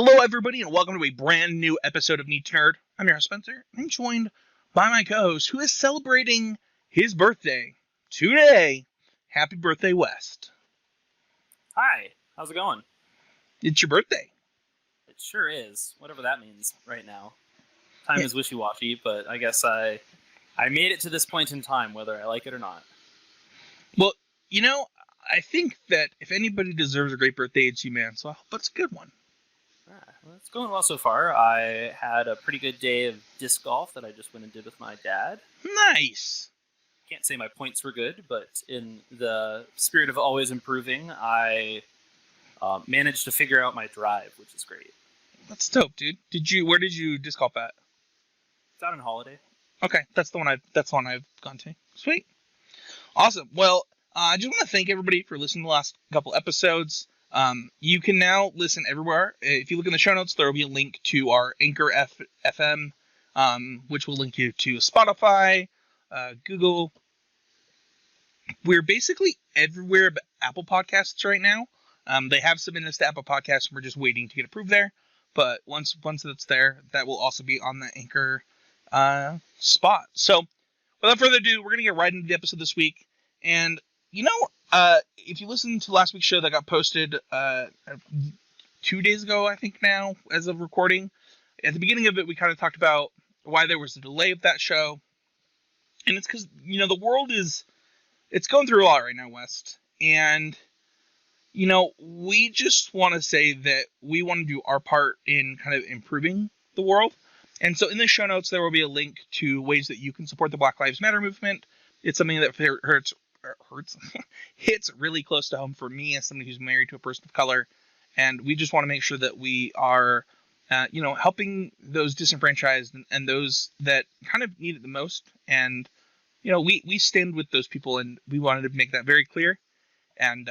Hello, everybody, and welcome to a brand new episode of Need to Nerd. I'm your host, Spencer. I'm joined by my co-host, who is celebrating his birthday today. Happy birthday, West. Hi, how's it going? It's your birthday. It sure is, whatever that means right now. Time is wishy-washy, but I guess I made it to this point in time, whether I like it or not. Well, I think that if anybody deserves a great birthday, it's you, man, so I hope it's a good one. Well, it's going well so far. I had a pretty good day of disc golf that I just went and did with my dad. Nice. Can't say my points were good, but in the spirit of always improving, I managed to figure out my drive, which is great. That's dope, dude. Where did you disc golf at? It's out on Holiday. Okay, that's the one I've gone to. Sweet. Awesome. Well, I just want to thank everybody for listening to the last couple episodes. You can now listen everywhere. If you look in the show notes, there will be a link to our Anchor FM, which will link you to Spotify, Google. We're basically everywhere but Apple Podcasts right now. They have submitted us to Apple Podcasts, and we're just waiting to get approved there. But once that's there, that will also be on the Anchor spot. So, without further ado, we're going to get right into the episode this week. And, if you listen to last week's show that got posted 2 days ago, I think now, as of recording, at the beginning of it, we kind of talked about why there was a delay of that show. And it's because, the world it's going through a lot right now, West. And, we just want to say that we want to do our part in kind of improving the world. And so in the show notes, there will be a link to ways that you can support the Black Lives Matter movement. It's something that hits really close to home for me as somebody who's married to a person of color. And we just want to make sure that we are, helping those disenfranchised and those that kind of need it the most. And, we stand with those people, and we wanted to make that very clear. And,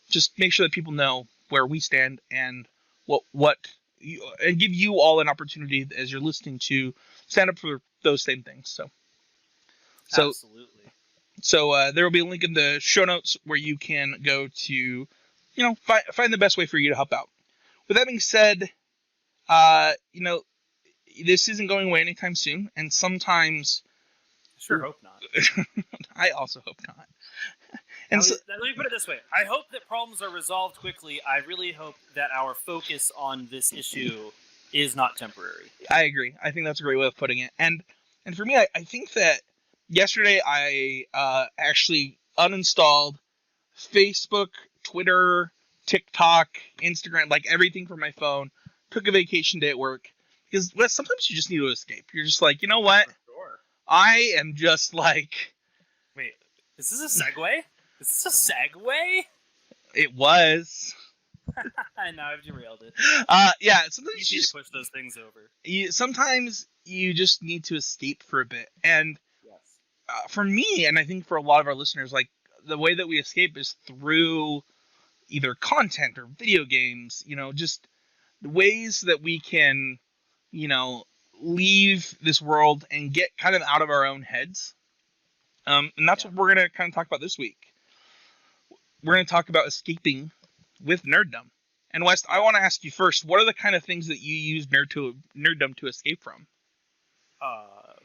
just make sure that people know where we stand and and give you all an opportunity as you're listening to stand up for those same things. So Absolutely. So there will be a link in the show notes where you can go to, find the best way for you to help out. With that being said, this isn't going away anytime soon, and sometimes. Sure hope not. I also hope not. And let me put it this way. I hope that problems are resolved quickly. I really hope that our focus on this issue is not temporary. I agree. I think that's a great way of putting it. And for me, I think that yesterday I actually uninstalled Facebook, Twitter, TikTok, Instagram, like everything from my phone. Took a vacation day at work. Because sometimes you just need to escape. You're just like, you know what? Sure. I am just like... Wait, is this a segue? Is this a segue? It was. Now I've derailed it. Yeah, sometimes you need to push those things over. Sometimes you just need to escape for a bit. And yes. For me, and I think for a lot of our listeners, like, the way that we escape is through either content or video games, just the ways that we can, leave this world and get kind of out of our own heads. And that's what we're going to kind of talk about this week. We're going to talk about escaping with Nerdom. And West, I want to ask you first, what are the kind of things that you use Nerdom to escape from?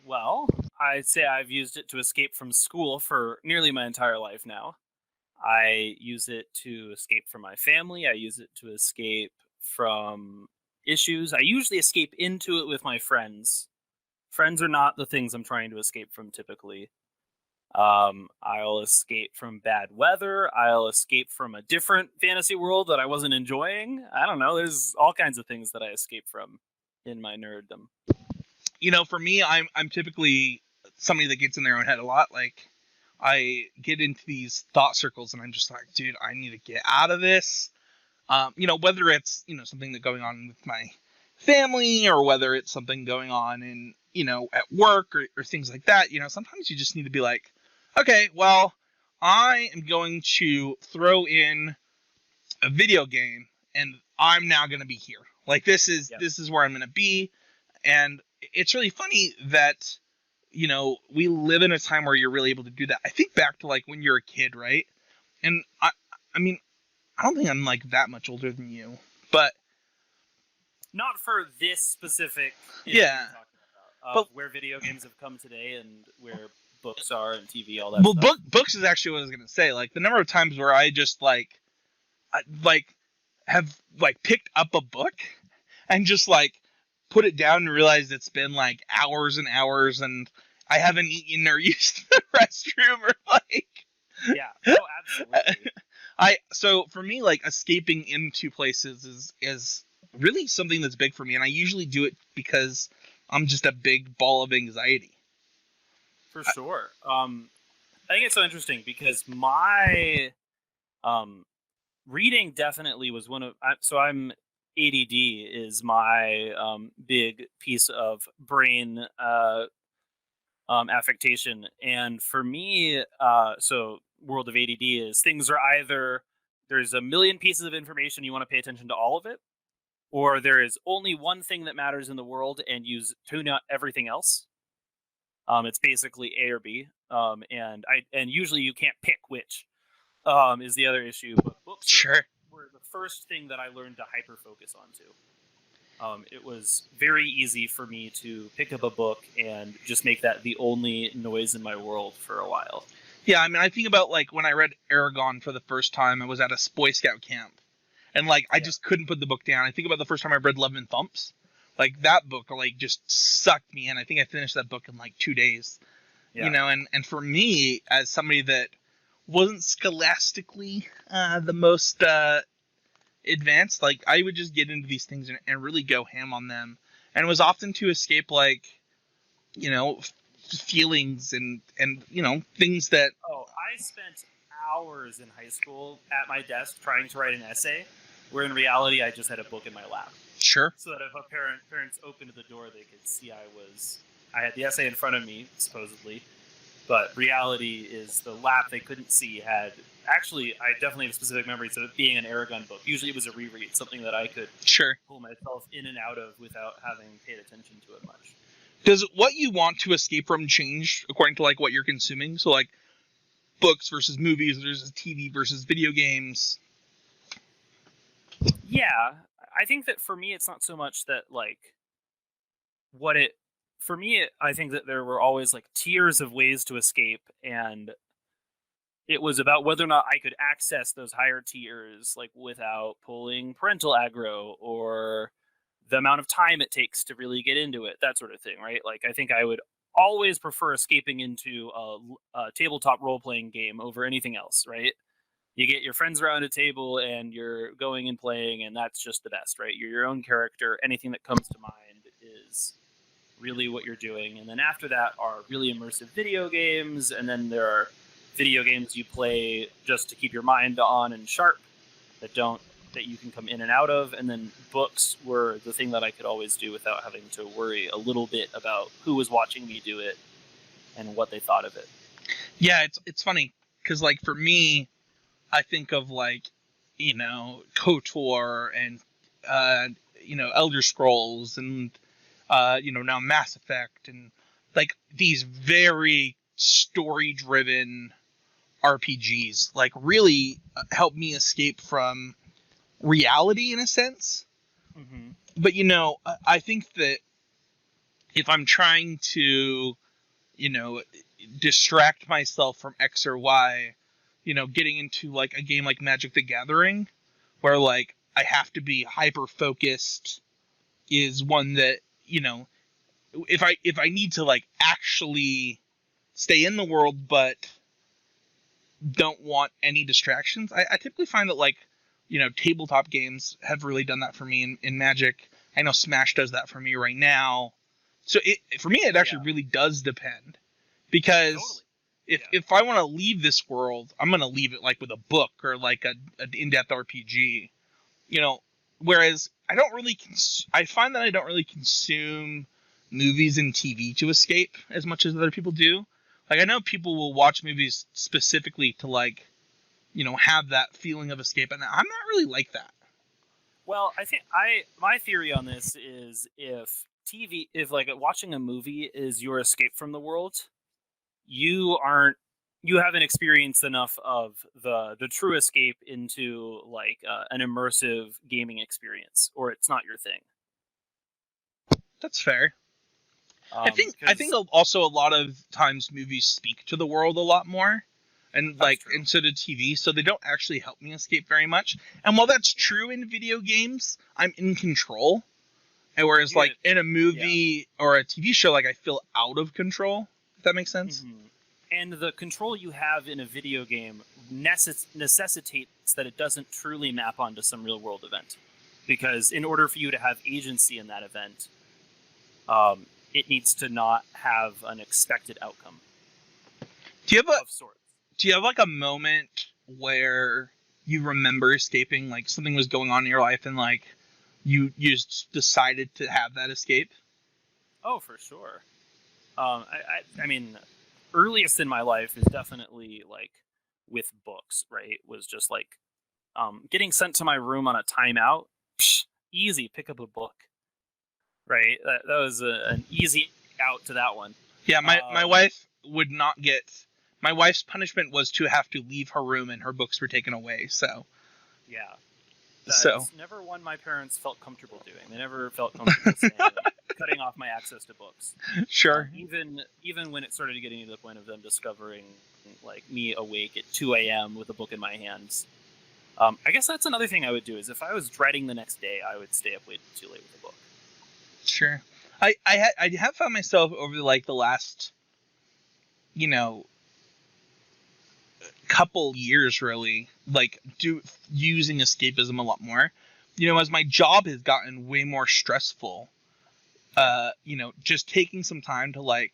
Well, I'd say I've used it to escape from school for nearly my entire life now. I use it to escape from my family. I use it to escape from issues. I usually escape into it with my friends. Friends are not the things I'm trying to escape from typically. I'll escape from bad weather. I'll escape from a different fantasy world that I wasn't enjoying. I don't know. There's all kinds of things that I escape from in my nerddom. For me, I'm typically somebody that gets in their own head a lot. Like, I get into these thought circles, and I'm just like, dude, I need to get out of this. Whether it's, something that's going on with my family, or whether it's something going on in, at work or things like that, sometimes you just need to be like, okay, well, I am going to throw in a video game, and I'm now going to be here. Like, this is where I'm going to be. And it's really funny that, we live in a time where you're really able to do that. I think back to, like, when you're a kid, right? And I mean, I don't think I'm, like, that much older than you, but not for this specific issue Yeah. you're talking about, But where video games have come today and where books are and TV, all that well, stuff. books is actually what I was gonna say. Like the number of times where I just have like picked up a book and just like put it down and realized it's been like hours and hours and I haven't eaten or used the restroom or like. Yeah. Oh, absolutely. So for me, like escaping into places is really something that's big for me, and I usually do it because I'm just a big ball of anxiety. For sure. I think it's so interesting because my reading definitely was one of. So I'm ADD is my big piece of brain affectation, and for me, so world of ADD is things are either there's a million pieces of information you want to pay attention to all of it, or there is only one thing that matters in the world and you tune out everything else. It's basically A or B, and usually you can't pick which. Is the other issue. But books were the first thing that I learned to hyper focus onto. It was very easy for me to pick up a book and just make that the only noise in my world for a while. Yeah, I mean, I think about like when I read Aragon for the first time, I was at a Boy Scout camp, and like I just couldn't put the book down. I think about the first time I read Love and Thumps, like that book like just sucked me in. I think I finished that book in like 2 days. Yeah. You know, and for me, as somebody that wasn't scholastically the most advanced, like I would just get into these things and really go ham on them, and it was often to escape like, you know, feelings and you know things that. Oh, I spent hours in high school at my desk trying to write an essay, where in reality I just had a book in my lap. Sure. So that if a parents opened the door, they could see I had the essay in front of me, supposedly, but reality is the lap they couldn't see had. Actually, I definitely have specific memories of it being an Aragon book. Usually it was a reread, something that I could pull myself in and out of without having paid attention to it much. Does what you want to escape from change according to like what you're consuming? So like books versus movies versus TV versus video games? Yeah, I think that for me it's not so much that like I think that there were always like tiers of ways to escape, and it was about whether or not I could access those higher tiers like without pulling parental aggro or the amount of time it takes to really get into it, that sort of thing, right? Like I think I would always prefer escaping into a tabletop role-playing game over anything else, right? You get your friends around a table and you're going and playing, and that's just the best, right? You're your own character. Anything that comes to mind is really what you're doing. And then after that are really immersive video games, and then there are video games you play just to keep your mind on and sharp that you can come in and out of. And then books were the thing that I could always do without having to worry a little bit about who was watching me do it and what they thought of it. Yeah, it's funny because like for me, I think of like, you know, KOTOR and you know, Elder Scrolls and you know, now Mass Effect and like these very story driven RPGs like really help me escape from reality in a sense. Mm-hmm. But you know, I think that if I'm trying to, you know, distract myself from X or Y, you know, getting into like a game like Magic the Gathering where like I have to be hyper focused is one that, you know, if I need to like actually stay in the world but don't want any distractions, I typically find that like, you know, tabletop games have really done that for me in Magic. I know Smash does that for me right now. So for me, it actually really does depend, because if I want to leave this world, I'm going to leave it like with a book or like an in-depth RPG, you know. Whereas I find that I don't really consume movies and TV to escape as much as other people do. Like I know people will watch movies specifically to like, you know, have that feeling of escape, and I'm not really like that. Well, I think my theory on this is if like watching a movie is your escape from the world, you haven't experienced enough of the true escape into like an immersive gaming experience, or it's not your thing. That's fair. I think 'Cause also a lot of times movies speak to the world a lot more, and that's like true. instead of TV, so they don't actually help me escape very much. And while that's Yeah. true in video games, I'm in control. And whereas You like get in a yeah. movie or a TV show, like I feel out of control. If that makes sense. Mhm. And the control you have in a video game necessitates that it doesn't truly map onto some real world event, because in order for you to have agency in that event, it needs to not have an expected outcome Do you have a of sorts. Do you have like a moment where you remember escaping, like something was going on in your life, and like you just decided to have that escape? Oh, for sure. I mean, earliest in my life is definitely like with books. Right, was just like getting sent to my room on a timeout. Psh, easy, pick up a book. Right, that was an easy out to that one. Yeah, my Um, wife would not get. My wife's punishment was to have to leave her room and her books were taken away. yeah, So that's never one my parents felt comfortable doing. They never felt comfortable saying cutting off my access to books. sure. Even when it started getting to the point of them discovering like me awake at 2 a.m. with a book in my hands. I guess that's another thing I would do is if I was dreading the next day, I would stay up way too late with a book. Sure. I have found myself over like the last, you know, couple years really like using escapism a lot more. As my job has gotten way more stressful, just taking some time to like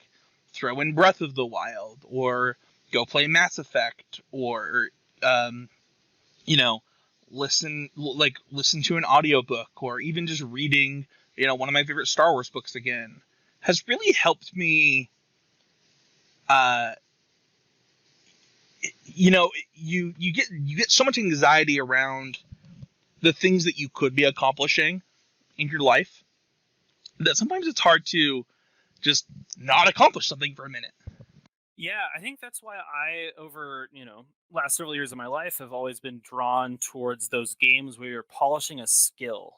throw in Breath of the Wild or go play Mass Effect or um, you know, listen to an audiobook or even just reading, one of my favorite Star Wars books again has really helped me uh you get so much anxiety around the things that you could be accomplishing in your life that sometimes it's hard to just not accomplish something for a minute. Yeah, I think that's why over last several years of my life, have always been drawn towards those games where you're polishing a skill,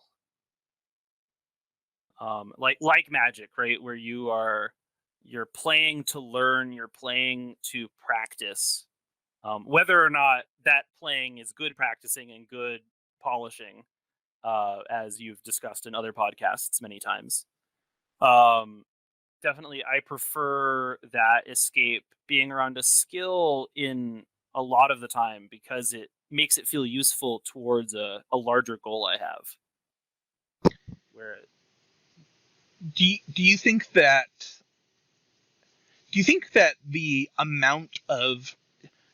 like Magic, right? Where you're playing to learn, you're playing to practice. Whether or not that playing is good practicing and good polishing, as you've discussed in other podcasts many times. Um, Definitely, I prefer that escape being around a skill in a lot of the time because it makes it feel useful towards a larger goal I have. Where Do you think that the amount of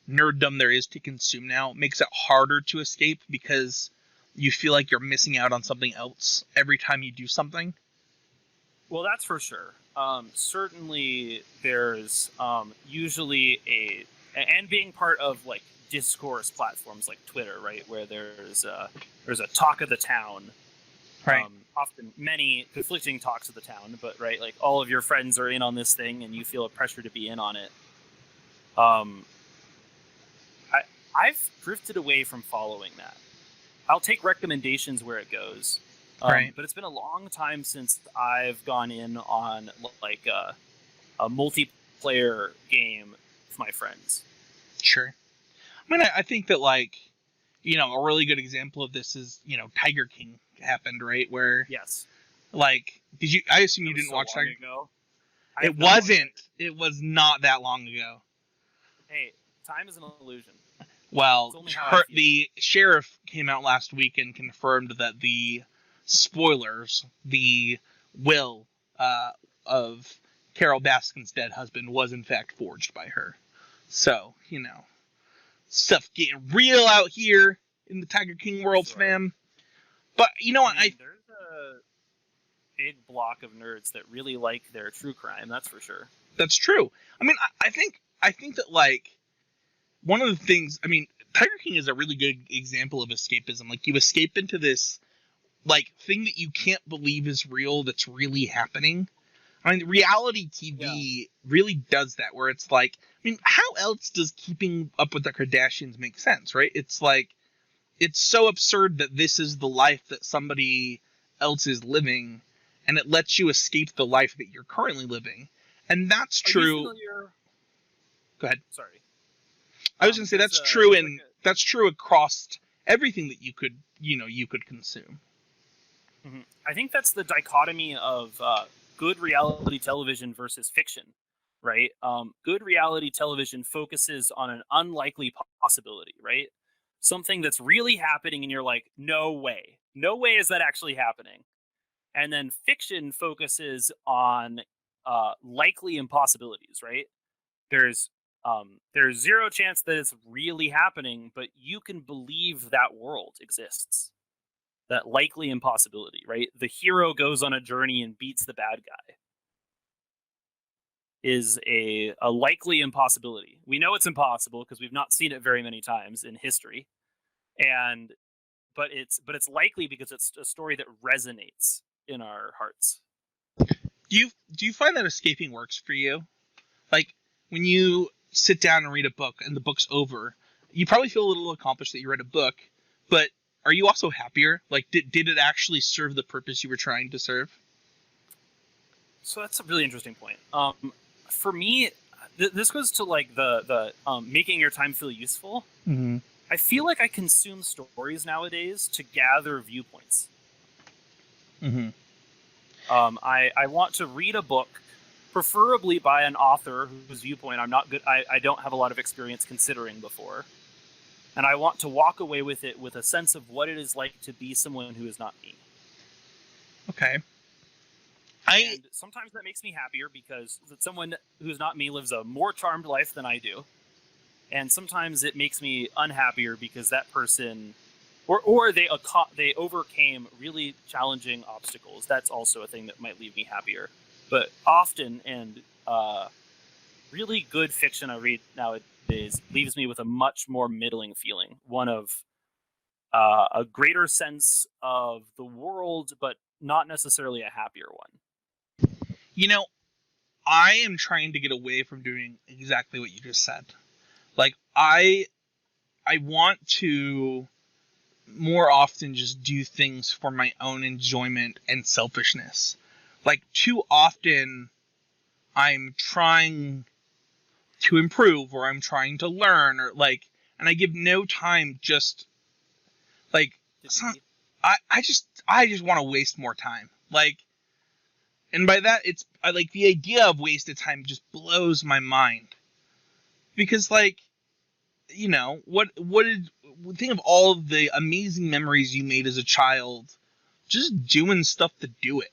nerddom there is to consume now makes it harder to escape because you feel like you're missing out on something else every time you do something? Well, that's for sure. Certainly, there's usually and being part of like discourse platforms like Twitter, right, where there's a talk of the town. Right. Often many conflicting talks of the town, but right, like all of your friends are in on this thing, and you feel a pressure to be in on it. Um, I've drifted away from following that. I'll take recommendations where it goes. Right. But it's been a long time since I've gone in on like a multiplayer game with my friends. Sure. I mean, I think that like, a really good example of this is, Tiger King happened, right? Where Yes, like, I assume you it was didn't so watch long Tiger. ago. I It have not watched wasn't. it. It was not that long ago. Hey, time is an illusion. Well, It's only how I feel. the sheriff came out last week and confirmed that the spoilers, the will of Carol Baskin's dead husband was in fact forged by her. So, stuff getting real out here in the Tiger King world, Sure. fam. But you know what? I mean, there's a big block of nerds that really like their true crime. That's for sure. That's true. I mean, I think that like one of the things. I mean, Tiger King is a really good example of escapism. Like you escape into this like thing that you can't believe is real that's really happening. I mean, reality TV really does that, where it's like, I mean, how else does Keeping Up with the Kardashians make sense, right? It's like, it's so absurd that this is the life that somebody else is living, and it lets you escape the life that you're currently living. And that's Are you true. familiar? Go ahead. Sorry. I was going to say that's true, and that's true across everything that you could consume. I think that's the dichotomy of good reality television versus fiction, right? Good reality television focuses on an unlikely possibility, right? Something that's really happening, and you're like, no way is that actually happening. And then fiction focuses on likely impossibilities, right? There's zero chance that it's really happening, but you can believe that world exists. That likely impossibility, right? The hero goes on a journey and beats the bad guy is a likely impossibility. We know it's impossible because we've not seen it very many times in history, and but it's likely because it's a story that resonates in our hearts. Do you find that escaping works for you? Like when you sit down and read a book and the book's over, you probably feel a little accomplished that you read a book, but are you also happier? Like, did it actually serve the purpose you were trying to serve? So that's a really interesting point. For me, this goes to like the making your time feel useful. Mm-hmm. I feel like I consume stories nowadays to gather viewpoints. Mm-hmm. I want to read a book, preferably by an author whose viewpoint I'm not good. I don't have a lot of experience considering before. And I want to walk away with it with a sense of what it is like to be someone who is not me. Okay. And sometimes that makes me happier because someone who's not me lives a more charmed life than I do. And sometimes it makes me unhappier because that person, or they overcame really challenging obstacles. That's also a thing that might leave me happier. But often, and really good fiction I read nowadays leaves me with a much more middling feeling, one of a greater sense of the world, but not necessarily a happier one. You know, I am trying to get away from doing exactly what you just said. Like, I want to more often just do things for my own enjoyment and selfishness. Like, too often I'm trying to improve, or I'm trying to learn, or like, and I give no time just like I just want to waste more time. Like, and by that I like the idea of wasted time just blows my mind. Because like, you know, think of all of the amazing memories you made as a child just doing stuff to do it.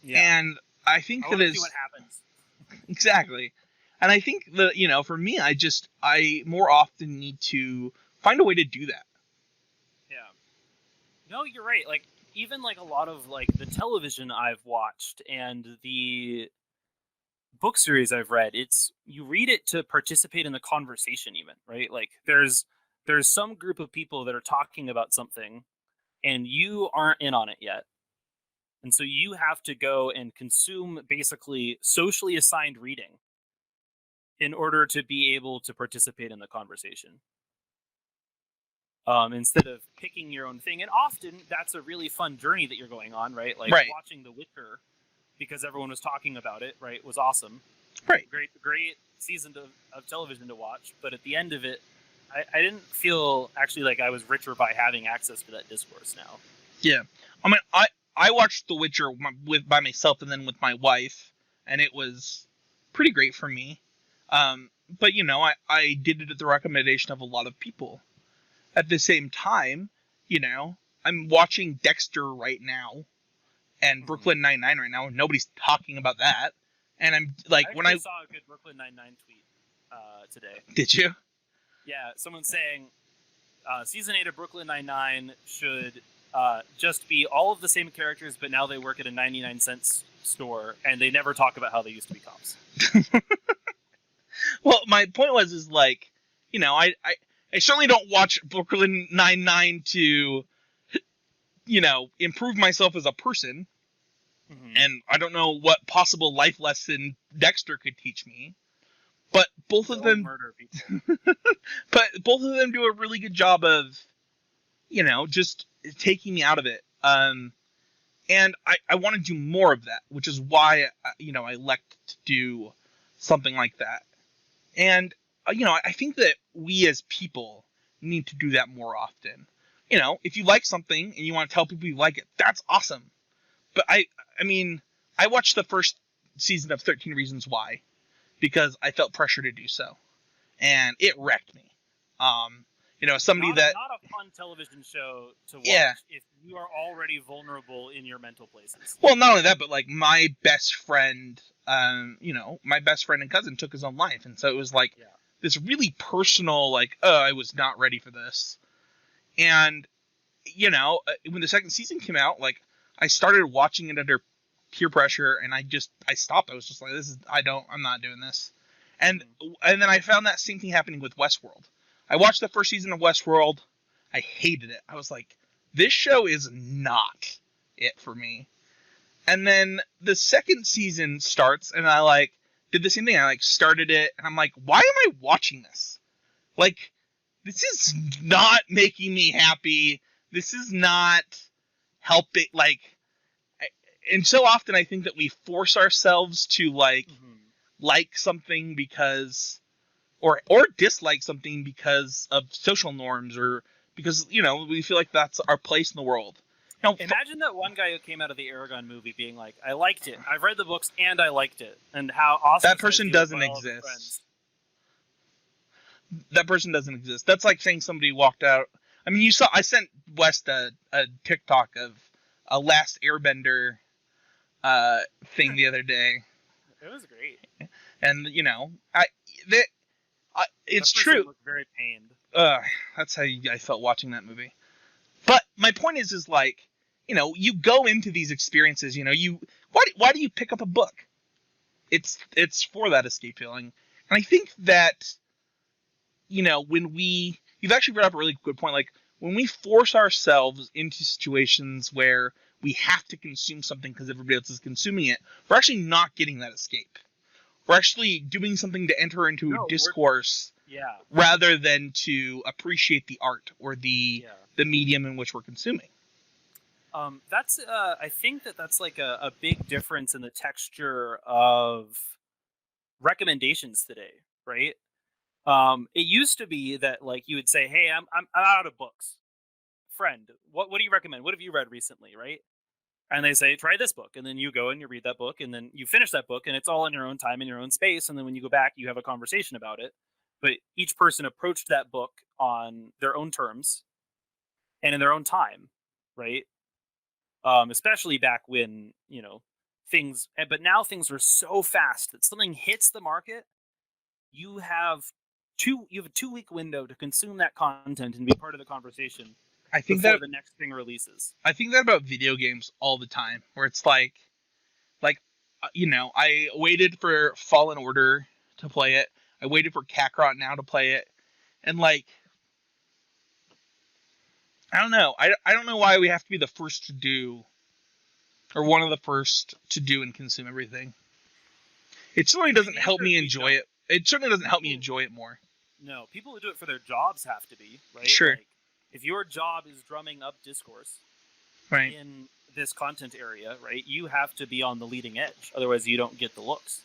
Yeah. And I think I see what happens. Exactly. And I think that, you know, for me, I more often need to find a way to do that. Yeah. No, you're right. Like, even like a lot of like the television I've watched and the book series I've read, you read it to participate in the conversation even, right? Like there's some group of people that are talking about something and you aren't in on it yet. And so you have to go and consume basically socially assigned reading in order to be able to participate in the conversation. Instead of picking your own thing. And often that's a really fun journey that you're going on, right? Like watching The Witcher because everyone was talking about it, right? Was awesome. Right. Great season of television to watch. But at the end of it, I didn't feel actually like I was richer by having access to that discourse now. Yeah. I mean, I watched The Witcher by myself and then with my wife, and it was pretty great for me. But, you know, I did it at the recommendation of a lot of people. At the same time, you know, I'm watching Dexter right now and Brooklyn Nine-Nine right now. Nobody's talking about that. And I'm like, I saw a good Brooklyn Nine-Nine tweet today. Did you? Yeah, someone saying season 8 of Brooklyn Nine-Nine should just be all of the same characters, but now they work at a 99-cent store, and they never talk about how they used to be cops. Well, my point is like, you know, I certainly don't watch Brooklyn Nine-Nine to, you know, improve myself as a person. Mm-hmm. And I don't know what possible life lesson Dexter could teach me. But both of them murder people. But both of them do a really good job of, you know, just taking me out of it. And I want to do more of that, which is why, I elect to do something like that. And, I think that we as people need to do that more often. If you like something and you want to tell people you like it, that's awesome. But I mean, I watched the first season of 13 Reasons Why because I felt pressure to do so. And it wrecked me. Somebody that, not a fun television show to watch yeah. if you are already vulnerable in your mental places. Well, not only that, but like my best friend, my best friend and cousin took his own life. And so it was like this really personal, like, I was not ready for this. And, when the second season came out, like, I started watching it under peer pressure and I stopped. I was just like, I'm not doing this. And then I found that same thing happening with Westworld. I watched the first season of Westworld. I hated it. I was like, this show is not it for me. And then the second season starts and I did the same thing. I started it and I'm like, why am I watching this? Like, this is not making me happy. This is not helping. And so often I think that we force ourselves to like something because, or dislike something because of social norms or because, we feel like that's our place in the world. Imagine that one guy who came out of the Aragon movie being like, I liked it. I've read the books and I liked it. And how awesome that person doesn't exist. That person doesn't exist. That's like saying somebody walked out. I mean, I sent West a TikTok of a Last Airbender thing the other day. It was great. And, it's true. Looked very pained. That's how I felt watching that movie. But my point is like, you go into these experiences, why do you pick up a book? It's for that escape feeling. And I think that, you've actually brought up a really good point. Like when we force ourselves into situations where we have to consume something because everybody else is consuming it, we're actually not getting that escape. We're actually doing something to enter into a discourse rather than to appreciate the art or the medium in which we're consuming. I think that's like a big difference in the texture of recommendations today, right? It used to be that like you would say, hey, I'm out of books. Friend, what do you recommend? What have you read recently, right? And they say, try this book. And then you go and you read that book and then you finish that book and it's all in your own time, in your own space. And then when you go back, you have a conversation about it. But each person approached that book on their own terms and in their own time, right? Especially back when, but now things are so fast that something hits the market. You have a 2-week window to consume that content and be part of the conversation. I think before the next thing releases. I think that about video games all the time, where it's like, I waited for Fallen Order to play it. I waited for Kakarot Now to play it, and I don't know. I don't know why we have to be the first to do, or one of the first to do and consume everything. It certainly doesn't help me enjoy it. It certainly doesn't help me enjoy it more. No, people who do it for their jobs have to be, right? Sure. If your job is drumming up discourse in this content area, right, you have to be on the leading edge. Otherwise, you don't get the looks.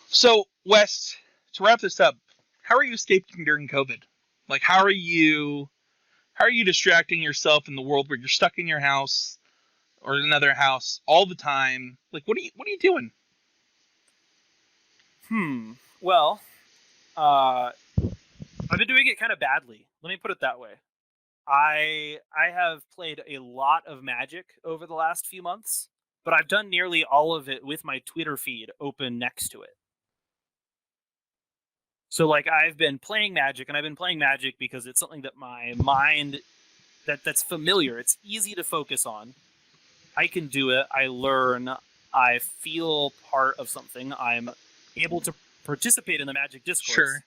So, Wes, to wrap this up, how are you escaping during COVID? Like, how are you distracting yourself in the world where you're stuck in your house or another house all the time? Like, what are you doing? Well, I've been doing it kind of badly. Let me put it that way. I have played a lot of Magic over the last few months, but I've done nearly all of it with my Twitter feed open next to it. So I've been playing Magic, and I've been playing Magic because it's something that my mind that's familiar. It's easy to focus on. I can do it. I learn. I feel part of something. I'm able to participate in the Magic discourse. Sure.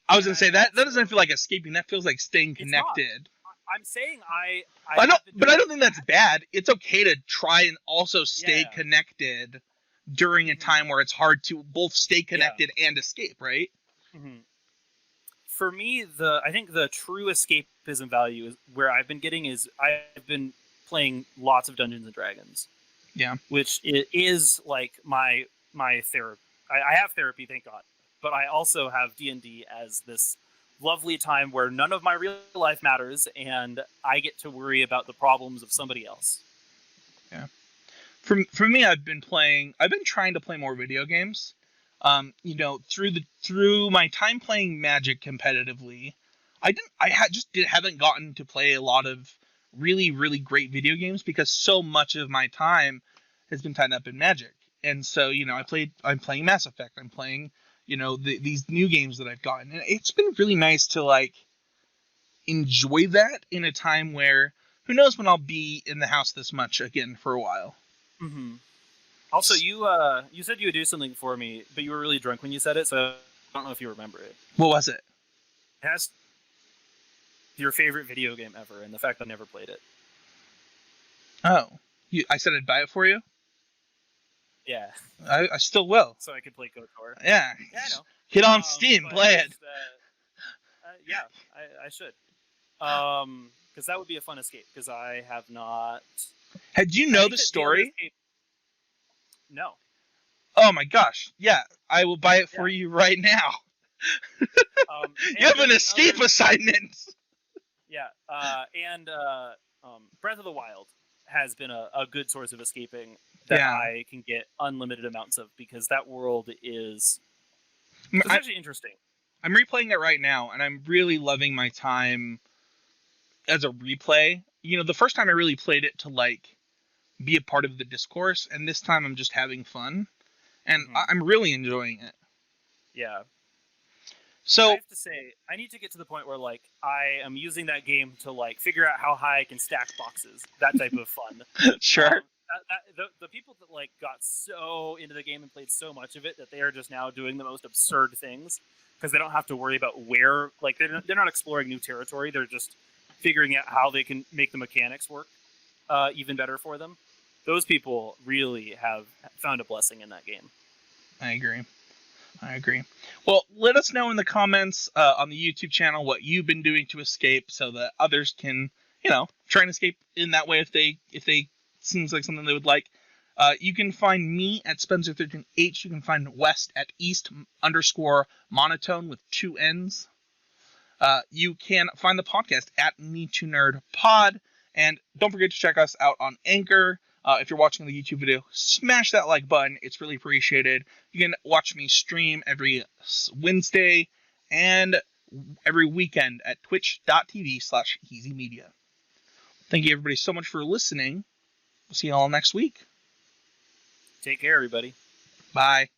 I was gonna say that doesn't feel like escaping. That feels like staying connected. I'm saying I don't think that's bad. It's okay to try and also stay connected during a time where it's hard to both stay connected and escape, right? Mm-hmm. For me, I think the true escapism value is where I've been getting is I've been playing lots of Dungeons and Dragons. Yeah. Which is like my therapy. I have therapy, thank God, but I also have D&D as this lovely time where none of my real life matters, and I get to worry about the problems of somebody else. Yeah. For me, I've been trying to play more video games. Through my time playing Magic competitively, haven't gotten to play a lot of really, really great video games because so much of my time has been tied up in Magic. And so, I'm playing Mass Effect. I'm playing, these new games that I've gotten. And it's been really nice to, like, enjoy that in a time where who knows when I'll be in the house this much again for a while. Mm-hmm. Also, you said you would do something for me, but you were really drunk when you said it, so I don't know if you remember it. What was it? It has your favorite video game ever, and the fact that I never played it. Oh. I said I'd buy it for you? Yeah. I still will. So I could play KOTOR. Yeah. Yeah, I know. Get on Steam, play it. Yeah, I should. Because that would be a fun escape, because I have not... Had you know the story? No. Oh my gosh. Yeah, I will buy it for you right now. You have an escape assignment! Yeah, and Breath of the Wild has been a good source of escaping that I can get unlimited amounts of, because that world is actually interesting. I'm replaying it right now, and I'm really loving my time as a replay. The first time I really played it to, like, be a part of the discourse, and this time I'm just having fun, and I'm really enjoying it. Yeah. So I have to say, I need to get to the point where, like, I am using that game to, like, figure out how high I can stack boxes. That type of fun. Sure. The people that, like, got so into the game and played so much of it that they are just now doing the most absurd things because they don't have to worry about where, like, they're not exploring new territory. They're just figuring out how they can make the mechanics work even better for them. Those people really have found a blessing in that game. I agree. Well, let us know in the comments on the YouTube channel what you've been doing to escape so that others can, try and escape in that way if they seems like something they would like. You can find me at Spencer13H. You can find West at East_monotone with 2 N's. You can find the podcast at Me2NerdPod. And don't forget to check us out on Anchor. If you're watching the YouTube video, smash that like button. It's really appreciated. You can watch me stream every Wednesday and every weekend at twitch.tv/easymedia. Thank you, everybody, so much for listening. We'll see you all next week. Take care, everybody. Bye.